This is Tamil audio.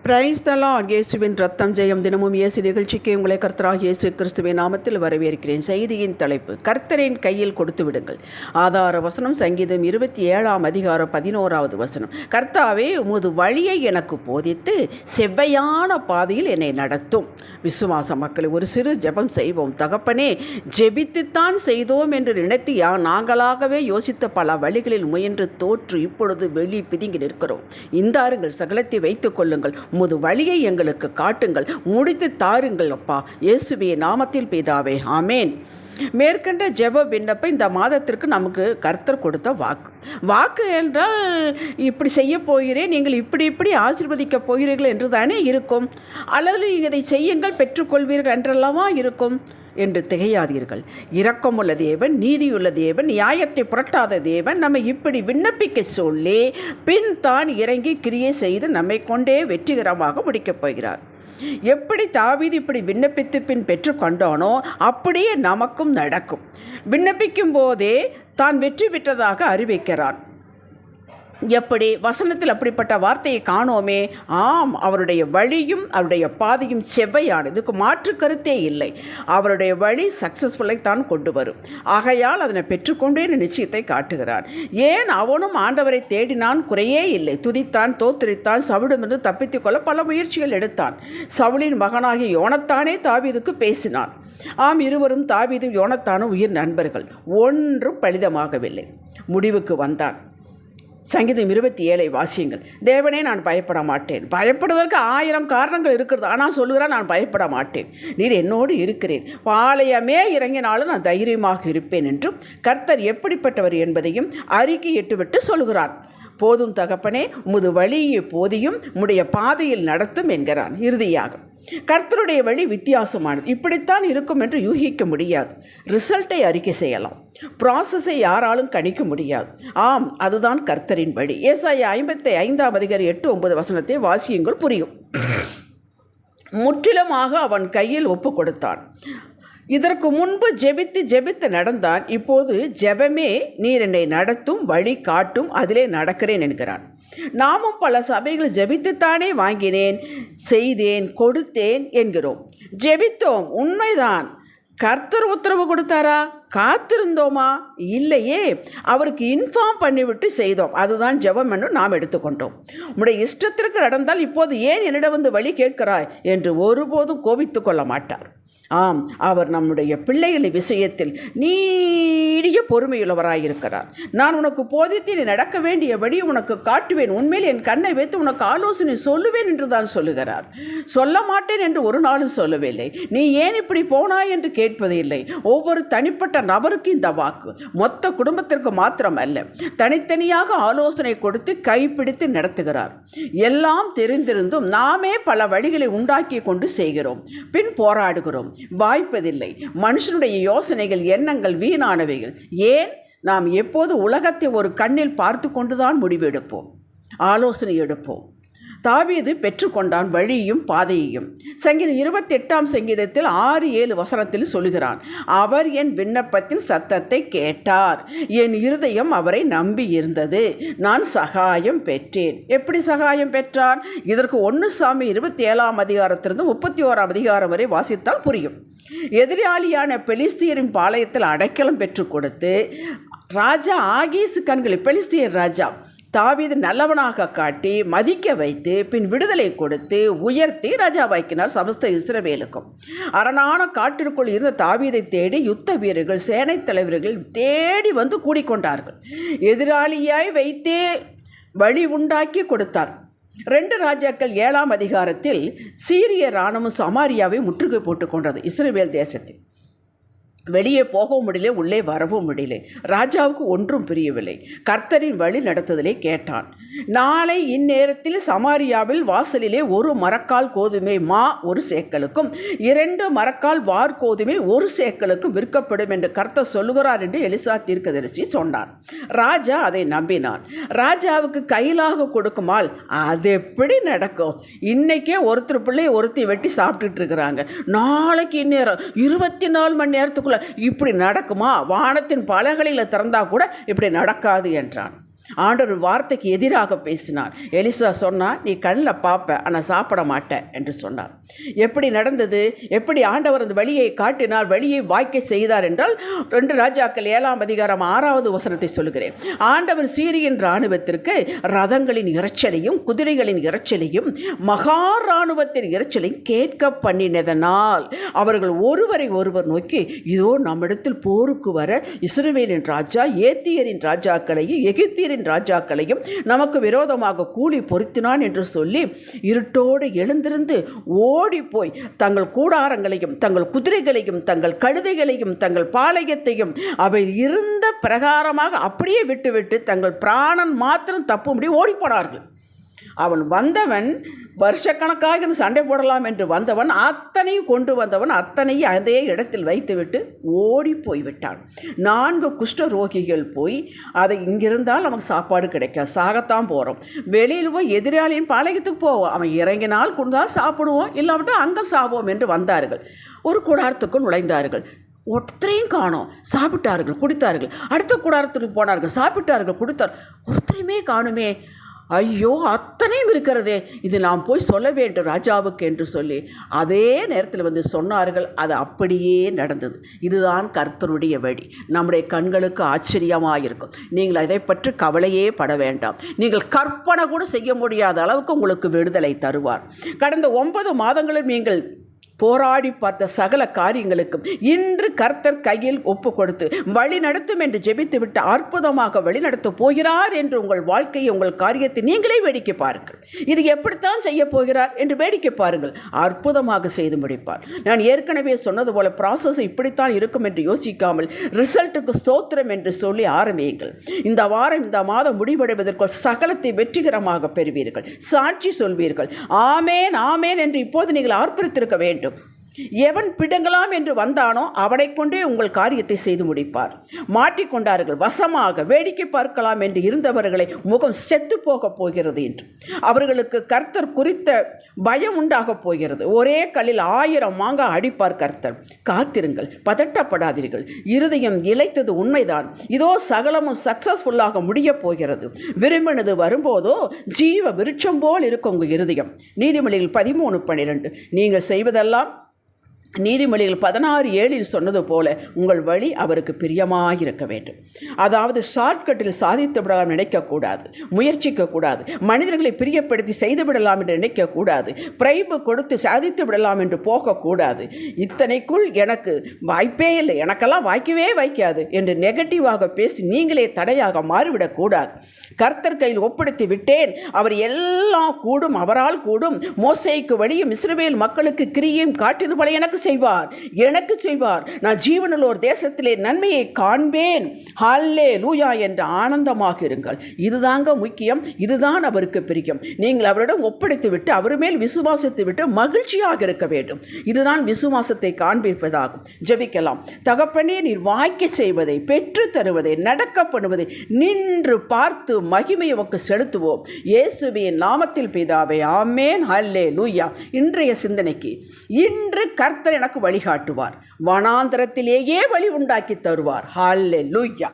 Praise the Lord. இயேசுவின் ரத்தம் ஜெயம். தினமும் இயேசு நிகழ்ச்சிக்கு உங்களை கர்த்தராகிய இயேசு கிறிஸ்துவின் நாமத்தில் வரவேற்கிறேன். செய்தியின் தலைப்பு, கர்த்தரின் கையில் கொடுத்து விடுங்கள். ஆதார வசனம் சங்கீதம் 27 அதிகாரம் 11வது வசனம். கர்த்தாவே, உமது வழியை எனக்கு போதித்து செவ்வையான பாதையில் என்னை நடத்தும். விசுவாச மக்களை ஒரு சிறு ஜெபம் செய்வோம். தகப்பனே, ஜெபித்துத்தான் செய்தோம் என்று நினைத்து நாங்களாகவே யோசித்த பல வழிகளில் முயன்று தோற்று இப்பொழுது வெளி பிதுங்கி நிற்கிறோம். இந்தாருங்கள், சகலத்தை வைத்துக் கொள்ளுங்கள். உமது வழியை எங்களுக்கு காட்டுங்கள், முடித்து தாருங்கள் அப்பா. இயேசுவே நாமத்தில் பிதாவே, ஆமேன். மேற்கண்ட ஜெப விண்ணப்பம் இந்த மாதத்திற்கு நமக்கு கர்த்தர் கொடுத்த வாக்கு என்றால், இப்படி செய்ய போகிறேன், நீங்கள் இப்படி ஆசீர்வதிக்க போகிறீர்கள் என்று தானே இருக்கும். அல்லது இதை செய்யுங்கள் பெற்றுக்கொள்வீர்கள் என்றெல்லாமா இருக்கும் என்று திகையாதீர்கள். இரக்கமுள்ள தேவன், நீதியுள்ள தேவன், நியாயத்தை புரட்டாத தேவன் நம்மை இப்படி விண்ணப்பிக்க சொல்லி பின் தான் இறங்கி கிரியை செய்து நம்மை கொண்டே வெற்றிகரமாக முடிக்கப் போகிறார். எப்படி தாவீது இப்படி விண்ணப்பித்து பின் பெற்றுக்கொண்டானோ அப்படியே நமக்கும் நடக்கும். விண்ணப்பிக்கும் போதே தான் வெற்றி பெற்றதாக அறிவிக்கிறான். எப்படி வசனத்தில் அப்படிப்பட்ட வார்த்தையை காணோமே? ஆம், அவருடைய வழியும் அவருடைய பாதையும் செவ்வையானது. இதுக்கு மாற்று கருத்தே இல்லை. அவருடைய வழி சக்ஸஸ்ஃபுல்லை தான் கொண்டு வரும். ஆகையால் அதனை பெற்றுக்கொண்டே நிச்சயத்தை காட்டுகிறான். ஏன் அவனும் ஆண்டவரை தேடினான், குறையே இல்லை. துதித்தான், தோத்தரித்தான், சவுலிடமிருந்து தப்பித்துக் கொள்ள பல முயற்சிகள் எடுத்தான். சவுலின் மகனாகிய யோனத்தானே தாவீதுக்கு பேசினான். ஆம், இருவரும் தாவீதும் யோனத்தானும் உயிர் நண்பர்கள். ஒன்றும் பலிதமாகவில்லை. முடிவுக்கு வந்தான். சங்கீதம் 27 வாசியுங்கள். தேவனே, நான் பயப்பட மாட்டேன். பயப்படுவதற்கு 1000 காரணங்கள் இருக்கிறது. ஆனால் சொல்லுகிறான், நான் பயப்பட மாட்டேன். நீர் என்னோடு இருக்கிறேன். பாளையமே இறங்கினாலும் நான் தைரியமாக இருப்பேன் என்றும் கர்த்தர் எப்படிப்பட்டவர் என்பதையும் அறிக்கையிட்டுவிட்டு சொல்கிறான். போதும் தகப்பனே, உமது வழியை போதியும் உம்முடைய பாதையில் நடத்தும் என்கிறான். இறுதியாக கர்த்தருடைய வழி வித்தியாசமானது. இப்படித்தான் இருக்கும் என்று யூகிக்க முடியாது. ரிசல்ட்டை அறிக்கை செய்யலாம், ப்ராசஸை யாராலும் கணிக்க முடியாது. ஆம், அதுதான் கர்த்தரின் வழி. ஏசாயா 55 அதிகாரம் 8-9 வசனத்தை வாசியுங்கள், புரியும். முற்றிலுமாக அவன் கையில் ஒப்பு கொடுத்தான். இதற்கு முன்பு ஜெபித்து நடந்தான். இப்போது ஜெபமே நீர் என்னை நடத்தும், வழி காட்டும், அதிலே நடக்கிறேன் என்கிறான். நாமும் பல சபைகள் ஜெபித்துத்தானே வாங்கினேன், செய்தேன், கொடுத்தேன் என்கிறோம். ஜெபித்தோம், உண்மைதான். கர்த்தர் உத்தரவு கொடுத்தாரா? காத்திருந்தோமா? இல்லையே. அவருக்கு இன்ஃபார்ம் பண்ணிவிட்டு செய்தோம். அதுதான் ஜெபம் என்று நாம் எடுத்துக்கொண்டோம். உம்முடைய இஷ்டத்திற்கு நடந்தால் இப்போது ஏன் என்னிடம் வந்து வழி கேட்கிறாய் என்று ஒருபோதும் கோபித்து கொள்ள மாட்டார். ஆம், அவர் நம்முடைய பிள்ளைகளை விஷயத்தில் நீடிய பொறுமையுள்ளவராயிருக்கிறார். நான் உனக்கு போதித்து நீ நடக்க வேண்டிய வழி உனக்கு காட்டுவேன், உண்மையில் என் கண்ணை வைத்து உனக்கு ஆலோசனை சொல்லுவேன் என்று தான் சொல்லுகிறார். சொல்ல மாட்டேன் என்று ஒரு நாளும் சொல்லவில்லை. நீ ஏன் இப்படி போனாய் என்று கேட்பது இல்லை. ஒவ்வொரு தனிப்பட்ட நபருக்கு இந்த வாக்கு மொத்த குடும்பத்திற்கு மாத்திரம் அல்ல, தனித்தனியாக ஆலோசனை கொடுத்து கைப்பிடித்து நடத்துகிறார். எல்லாம் தெரிந்திருந்தும் நாமே பல வழிகளை உண்டாக்கி கொண்டு செய்கிறோம், பின் போராடுகிறோம், வாய்ப்பதில்லை. மனுஷனுடைய யோசனைகள், எண்ணங்கள் வீணானவைகள். ஏன்? நாம் எப்போது உலகத்தை ஒரு கண்ணில் பார்த்து கொண்டுதான் முடிவெடுப்போம், ஆலோசனை எடுப்போம். தாவீது பெற்றுக்கொண்டான் வழியும் பாதையையும். சங்கீதம் 28 சங்கீதத்தில் 6-7 வசனத்தில் சொல்கிறான். அவர் என் விண்ணப்பத்தின் சத்தத்தை கேட்டார், என் இருதயம் அவரை நம்பி இருந்தது, நான் சகாயம் பெற்றேன். எப்படி சகாயம் பெற்றான்? இதற்கு 1 சாமுவேல் 27 அதிகாரத்திலிருந்து 31 அதிகாரம் வரை வாசித்தால் புரியும். எதிராளியான பெலிஸ்தியரின் பாளையத்தில் அடைக்கலம் பெற்றுக் கொடுத்து ராஜா ஆகீசு கண்களில் பெலிஸ்தியர் ராஜா தாவீது நல்லவனாக காட்டி மதிக்க வைத்து பின் விடுதலை கொடுத்து உயர்த்தி ராஜாவாக்கினார் சமஸ்த இஸ்ரவேலுக்கும். அரணான காட்டிற்குள் இருந்த தாவீதை தேடி யுத்த வீரர்கள், சேனை தலைவர்கள் தேடி வந்து கூடிக்கொண்டார்கள். எதிராளியாய் வைத்தே வழி உண்டாக்கி கொடுத்தார். 2 ராஜாக்கள் 7 அதிகாரத்தில் சீரிய இராணுவம் சமாரியாவை முற்றுகை போட்டு கொண்டது. இஸ்ரவேல் தேசத்தில் வெளியே போகவும் முடியல, உள்ளே வரவும் முடியல. ராஜாவுக்கு ஒன்றும் புரியவில்லை. கர்த்தரின் வழி நடத்துதலை கேட்டான். நாளை இந்நேரத்தில் சமாரியாவில் வாசலிலே 1 மரக்கால் கோதுமை மா 1 சேக்கலுக்கும் 2 மரக்கால் வார் கோதுமை 1 சேக்கலுக்கும் விற்கப்படும் என்று கர்த்தர் சொல்லுகிறார் என்று எலிசா தீர்க்கதரிசி சொன்னான். ராஜா அதை நம்பினான். ராஜாவுக்கு கையிலாக கொடுக்குமால் அது எப்படி நடக்கும்? இன்னைக்கே ஒருத்தர் பிள்ளை ஒருத்தி வெட்டி சாப்பிட்டுட்டு இருக்கிறாங்க. நாளைக்கு இந்நேரம் 24 மணி நேரத்துக்குள்ள இப்படி நடக்குமா? வானத்தின் பலகையில் திறந்தா கூட இப்படி நடக்காது என்றான். ஆண்டவர் வார்த்தைக்கு எதிராக பேசினார். எலிசா சொன்னார், நீ கண்ணில் பார்ப்ப, ஆனால் சாப்பிட மாட்டேன் என்று சொன்னார். எப்படி நடந்தது? எப்படி ஆண்டவர் அந்த வழியை காட்டினார், வழியை வாய்க்க செய்தார் என்றால் 2 ராஜாக்கள் 7ஆம் அதிகாரம் 6வது வசனத்தை சொல்லுகிறேன். ஆண்டவர் சீரியன் இராணுவத்திற்கு ரதங்களின் இரைச்சலையும் குதிரைகளின் இரைச்சலையும் மகா இராணுவத்தின் இரைச்சலையும் கேட்க பண்ணினதனால் அவர்கள் ஒருவரை ஒருவர் நோக்கி, இதோ நம்மிடத்தில் போருக்கு வர இஸ்ரவேலின் ராஜா ஏத்தியரின் ராஜாக்களையும் எகிப்தியரின் ராஜாக்களையும் நமக்கு விரோதமாக கூலி பொருத்தினான் என்று சொல்லி இருட்டோடு எழுந்திருந்து ஓடி போய் தங்கள் கூடாரங்களையும் தங்கள் குதிரைகளையும் தங்கள் கழுதைகளையும் தங்கள் பாளையத்தையும் அவை இருந்த பிரகாரமாக அப்படியே விட்டுவிட்டு தங்கள் பிராணன் மாத்திரம் தப்பும்படி ஓடிப்போனார்கள். அவன் வந்தவன் வருஷக்கணக்காக சண்டை போடலாம் என்று வந்தவன் அத்தனையும் கொண்டு வந்தவன் அத்தனையும் அதே இடத்தில் வைத்துவிட்டு ஓடி போய்விட்டான். 4 குஷ்ட ரோகிகள் போய் அதை இங்கிருந்தால் நமக்கு சாப்பாடு கிடைக்காது, சாகத்தான் போகிறோம், வெளியில் போய் எதிராளியின் பாளையத்துக்கு போவோம், அவன் இறங்கினால் கொண்டுதான் சாப்பிடுவோம், இல்லாவிட்டால் அங்கே சாவோம் என்று வந்தார்கள். ஒரு கூடாரத்துக்குள் நுழைந்தார்கள். ஒருத்தரையும் காணோம். சாப்பிட்டார்கள், குடித்தார்கள். அடுத்த கூடாரத்துக்கு போனார்கள், சாப்பிட்டார்கள், குடித்தார். ஒருத்தரையுமே காணுமே. ஐயோ, அத்தனையும் இருக்கிறதே, இது நாம் போய் சொல்ல வேண்டும் ராஜாவுக்கு என்று சொல்லி அதே நேரத்தில் வந்து சொன்னார்கள். அது அப்படியே நடந்தது. இதுதான் கர்த்தருடைய வழி. நம்முடைய கண்களுக்கு ஆச்சரியமாக இருக்கும். நீங்கள் அதை பற்றி கவலையே பட வேண்டாம். நீங்கள் கற்பனை கூட செய்ய முடியாத அளவுக்கு உங்களுக்கு விடுதலை தருவார். கடந்த 9 மாதங்களில் நீங்கள் போராடி பார்த்த சகல காரியங்களுக்கும் இன்று கர்த்தர் கையில் ஒப்பு கொடுத்து வழி நடத்தும் என்று ஜெபித்து விட்டு அற்புதமாக வழிநடத்த போகிறார் என்று உங்கள் வாழ்க்கையை உங்கள் காரியத்தை நீங்களே வேடிக்கை பாருங்கள். இது எப்படித்தான் செய்ய போகிறார் என்று வேடிக்கை பாருங்கள். அற்புதமாக செய்து முடிப்பார். நான் ஏற்கனவே சொன்னது போல ப்ராசஸ் இப்படித்தான் இருக்கும் என்று யோசிக்காமல் ரிசல்ட்டுக்கு ஸ்தோத்திரம் என்று சொல்லி ஆரம்பியுங்கள். இந்த வாரம் இந்த மாதம் முடிவடைவதற்குள் சகலத்தை வெற்றிகரமாக பெறுவீர்கள். சாட்சி சொல்வீர்கள். ஆமேன் ஆமேன் என்று இப்போது நீங்கள் ஆர்ப்பரித்திருக்க வேண்டும். எவன் பிடுங்கலாம் என்று வந்தானோ அவனை கொண்டே உங்கள் காரியத்தை செய்து முடிப்பார். மாட்டிக்கொண்டார்கள், வசமாக வேடிக்கை பார்க்கலாம் என்று இருந்தவர்களை முகம் செத்து போக போகிறது என்று அவர்களுக்கு கர்த்தர் குறித்த பயம் உண்டாக போகிறது. ஒரே கல்லில் 1000 மாங்காய் அடிப்பார் கர்த்தர். காத்திருங்கள், பதட்டப்படாதீர்கள். இருதயம் இளைத்தது உண்மைதான். இதோ சகலமும் சக்சஸ்ஃபுல்லாக முடிய போகிறது. விரும்பினது வரும்போதோ ஜீவ விருட்சம் போல் இருக்கும் உங்கள் இருதயம். நீதிமொழிகள் 13:12. நீங்கள் செய்வதெல்லாம் நீதிமொழிகள் 16:7 சொன்னது போல உங்கள் வழி அவருக்கு பிரியமாக இருக்க வேண்டும். அதாவது ஷார்ட்கட்டில் சாதித்து விடலாம் நினைக்கக்கூடாது, முயற்சிக்கக்கூடாது, மனிதர்களை பிரியப்படுத்தி செய்துவிடலாம் என்று நினைக்கக்கூடாது, பிரைபு கொடுத்து சாதித்து விடலாம் என்று போகக்கூடாது. இத்தனைக்குள் எனக்கு வாய்ப்பே இல்லை, எனக்கெல்லாம் வாய்க்கவே வாய்க்காது என்று நெகட்டிவாக பேசி நீங்களே தடையாக மாறிவிடக்கூடாது. கர்த்தர் கையில் ஒப்படைத்து விட்டேன், அவர் எல்லாம் கூடும், அவரால் கூடும். மோசேக்கு வழியும் இஸ்ரவேல் மக்களுக்கு கிரியையும் காட்டியது போல எனக்கு செய்வார். நான் ஜீவனுள்ள ஒரு தேசத்திலே நன்மையை காண்பேன். ஹல்லேலூயா என்று ஆனந்தமாக இருங்கள். இதுதாங்க முக்கியம். இதுதான் அவருக்கு பிரியம். நீங்கள் அவரிடம் ஒப்படைத்து விட்டு அவர் மேல் விசுவாசித்து விட்டு மகிழ்ச்சியாக இருக்க வேண்டும். இதுதான் விசுவாசத்தை காண்பிப்பதாகும். ஜெபிக்கலாம். தகப்பனே, நீர் வாய்க்க செய்வதை, பெற்று தருவதை, நடக்க பண்ணுவதை நின்று பார்த்து மகிமையை உமக்கு செலுத்துவோம். இயேசுவின் நாமத்தில் பிதாவே, ஆமென். ஹல்லேலூயா. இன்றைய சிந்தனைக்கு, இன்று கர்த்தர் எனக்கு வழிகாட்டுவார். வனாந்தரத்திலேயே வழி உண்டாக்கி தருவார். ஹல்லேலூயா.